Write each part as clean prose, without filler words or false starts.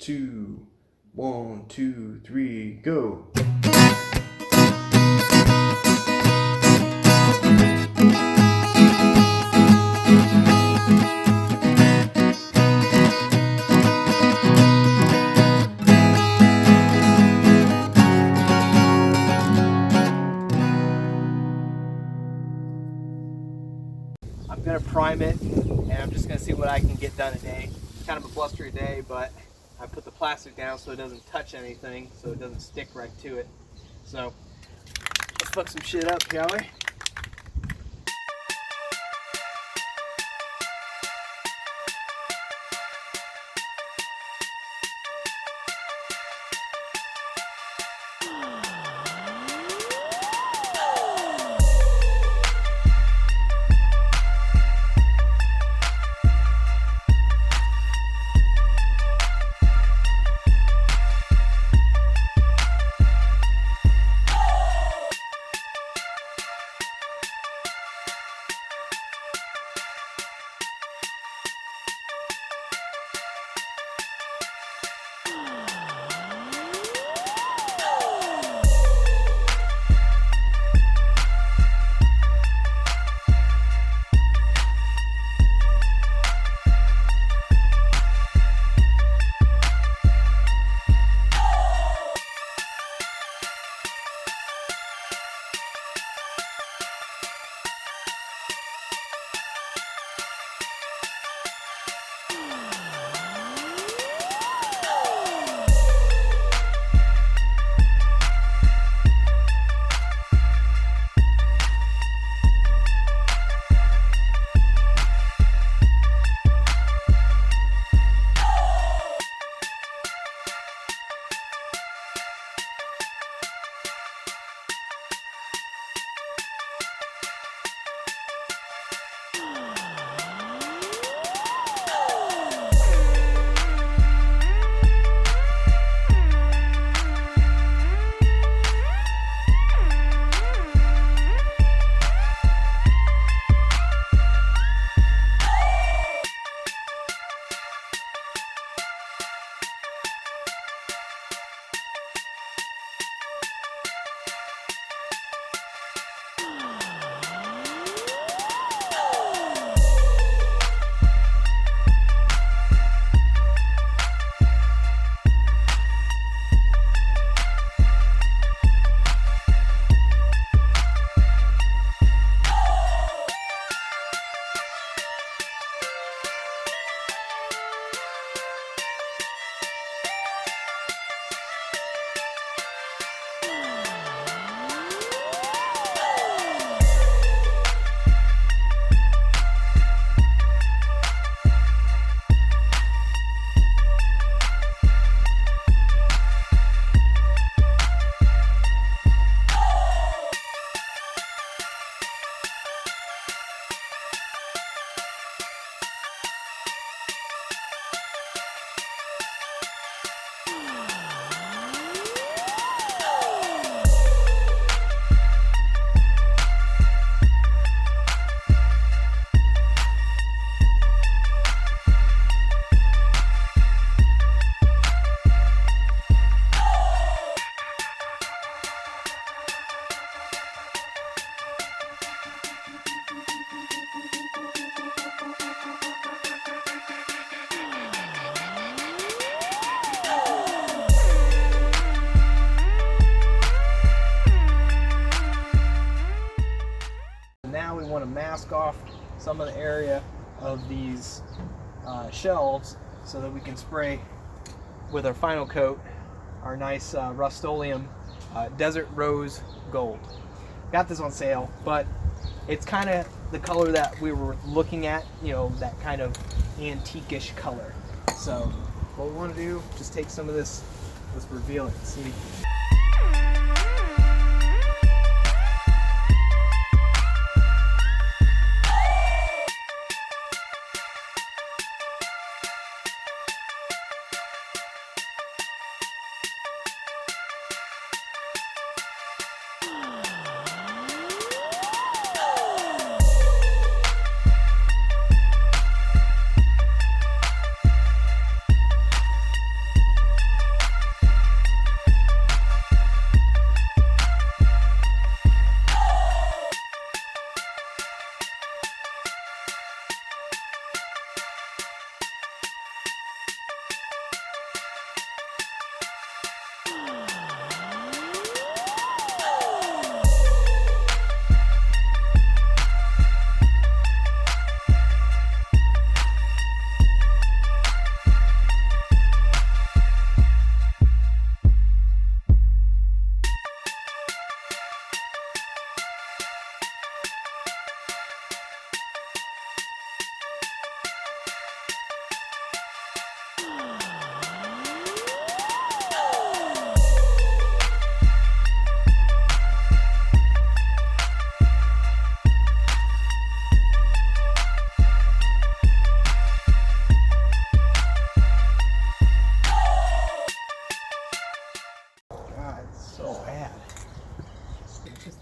2. 1, 2, 3, go. I'm gonna prime it, and I'm just gonna see what I can get done today. It's kind of a blustery day, but I put the plastic down so it doesn't touch anything, so it doesn't stick right to it. So let's fuck some shit up, shall we? Now we want to mask off some of the area of these shelves so that we can spray with our final coat our nice Rust-Oleum Desert Rose Gold. Got this on sale, but it's kind of the color that we were looking at, you know, that kind of antique-ish color. So what we want to do, just take some of this, let's reveal it and see.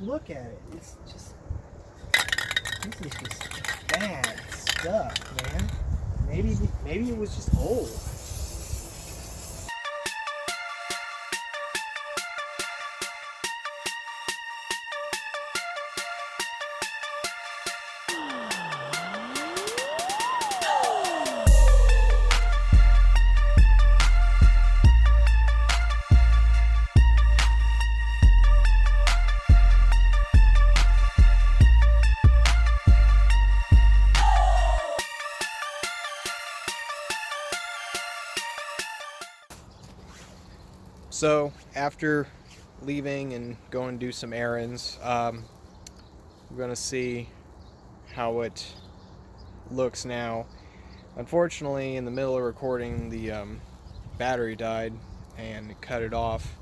look at it. It's just, this is just bad stuff, man. Maybe it was just old. So after leaving and going to do some errands, we're going to see how it looks now. Unfortunately, in the middle of recording, the battery died and it cut it off,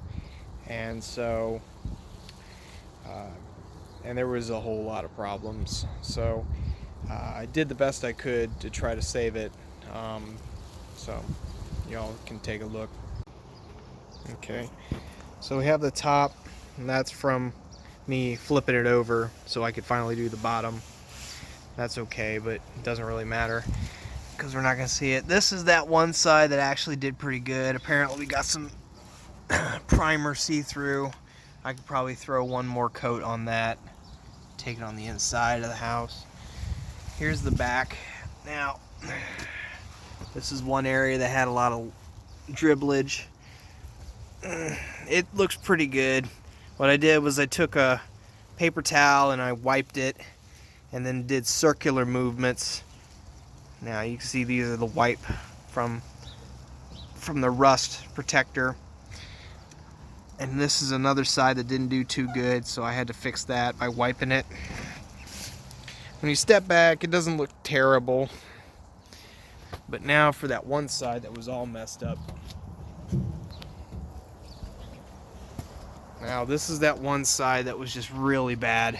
and so and there was a whole lot of problems. So I did the best I could to try to save it. So y'all can take a look. Okay, so we have the top, and that's from me flipping it over so I could finally do the bottom. That's okay, but it doesn't really matter because we're not going to see it. This is that one side that actually did pretty good. Apparently we got some primer see-through. I could probably throw one more coat on that, take it on the inside of the house. Here's the back. Now, this is one area that had a lot of dribblage. It looks pretty good. What I did was I took a paper towel and I wiped it and then did circular movements. Now you can see these are the wipe from the rust protector. And this is another side that didn't do too good, so I had to fix that by wiping it. When you step back, it doesn't look terrible. But now for that one side that was all messed up. Now this is that one side that was just really bad.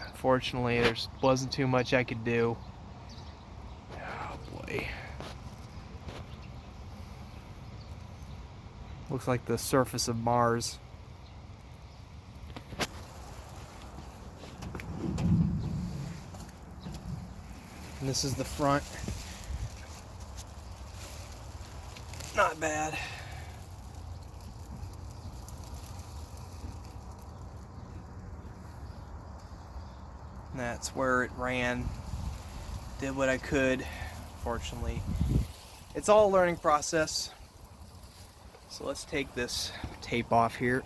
Unfortunately, there wasn't too much I could do. Oh boy. Looks like the surface of Mars. And this is the front. Not bad. That's where it ran. Did what I could. Fortunately, it's all a learning process. So let's take this tape off here.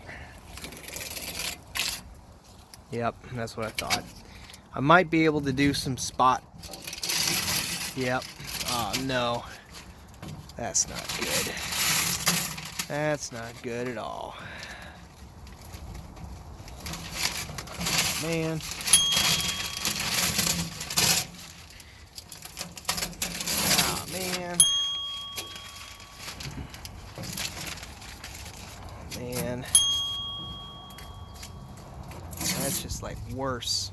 Yep, that's what I thought. I might be able to do some spot. Yep. Oh no. That's not good. That's not good at all. Man. Oh man. Oh man. That's just like worse.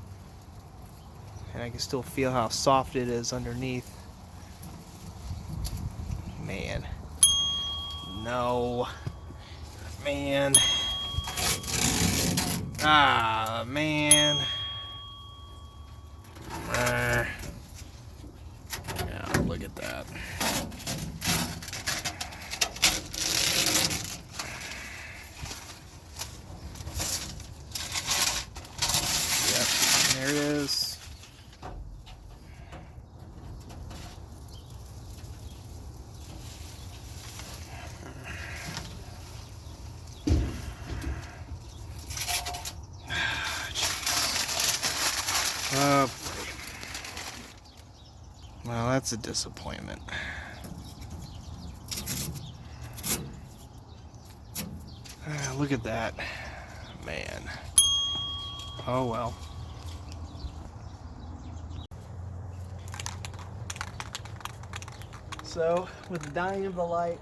And I can still feel how soft it is underneath. Man. No. Man. Ah, man. Yeah, look at that. Yep, there it is. Oh boy. Well, that's a disappointment. Look at that. Man. Oh well. So, with the dying of the light,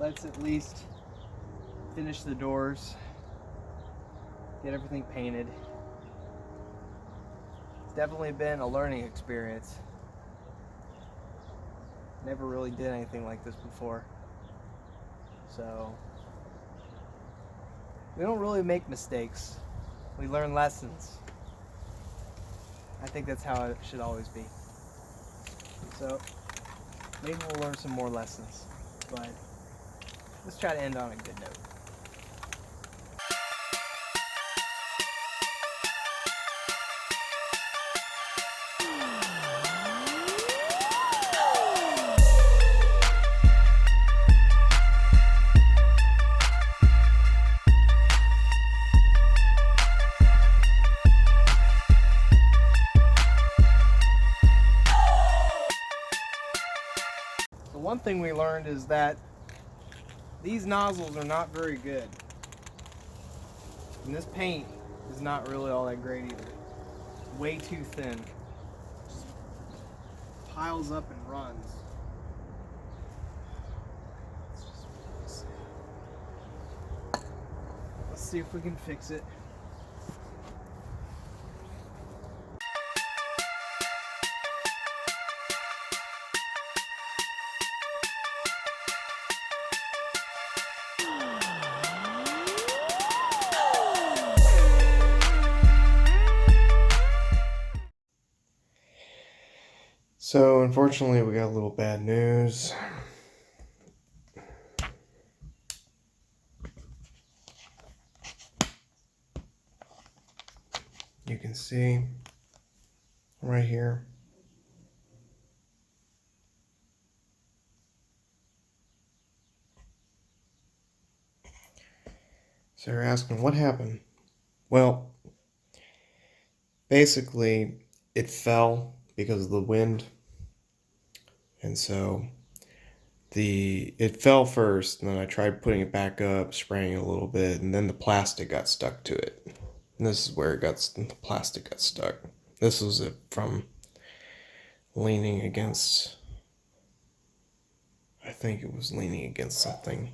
let's at least finish the doors, get everything painted. It's definitely been a learning experience. Never really did anything like this before. So, we don't really make mistakes. We learn lessons. I think that's how it should always be. So maybe we'll learn some more lessons, but let's try to end on a good note. So one thing we learned is that these nozzles are not very good. And this paint is not really all that great either. It's way too thin. Just piles up and runs. Let's see if we can fix it. So unfortunately we got a little bad news. You can see right here. So you're asking what happened? Well, basically it fell because of the wind. And so it fell first, and then I tried putting it back up, spraying it a little bit, and then the plastic got stuck to it. And this is where the plastic got stuck. This was it from leaning against, I think it was leaning against something.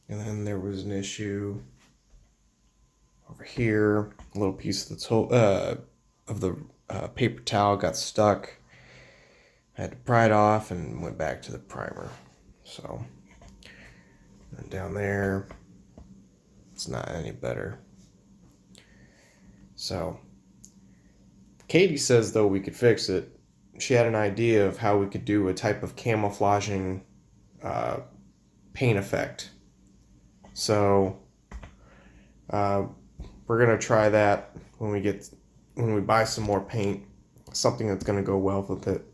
And then there was an issue over here. A little piece of the paper towel got stuck. I had to pry it off and went back to the primer. So, and down there, it's not any better. So, Katie says though we could fix it. She had an idea of how we could do a type of camouflaging paint effect. So, we're gonna try that when we buy some more paint. Something that's gonna go well with it.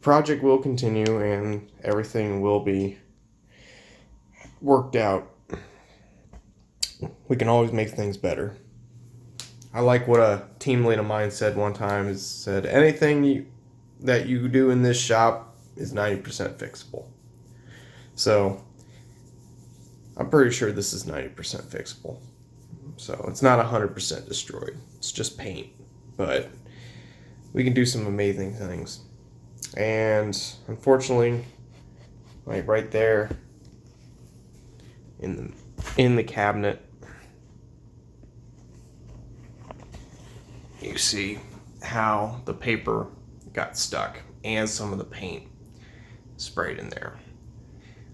Project will continue and everything will be worked out. We can always make things better. I like what a team lead of mine said one time. Is said anything that you do in this shop is 90% fixable. So I'm pretty sure this is 90% fixable. So it's not 100% destroyed. It's just paint, but we can do some amazing things. And unfortunately, like right there in the cabinet, you see how the paper got stuck and some of the paint sprayed in there.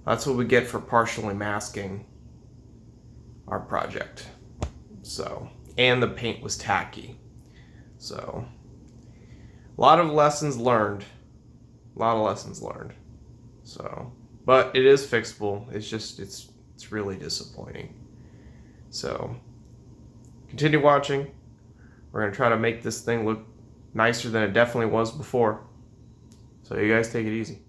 That's what we get for partially masking our project. So, and the paint was tacky. So, a lot of lessons learned. So, but it is fixable. It's just, it's really disappointing. So, continue watching. We're going to try to make this thing look nicer than it definitely was before. So you guys take it easy.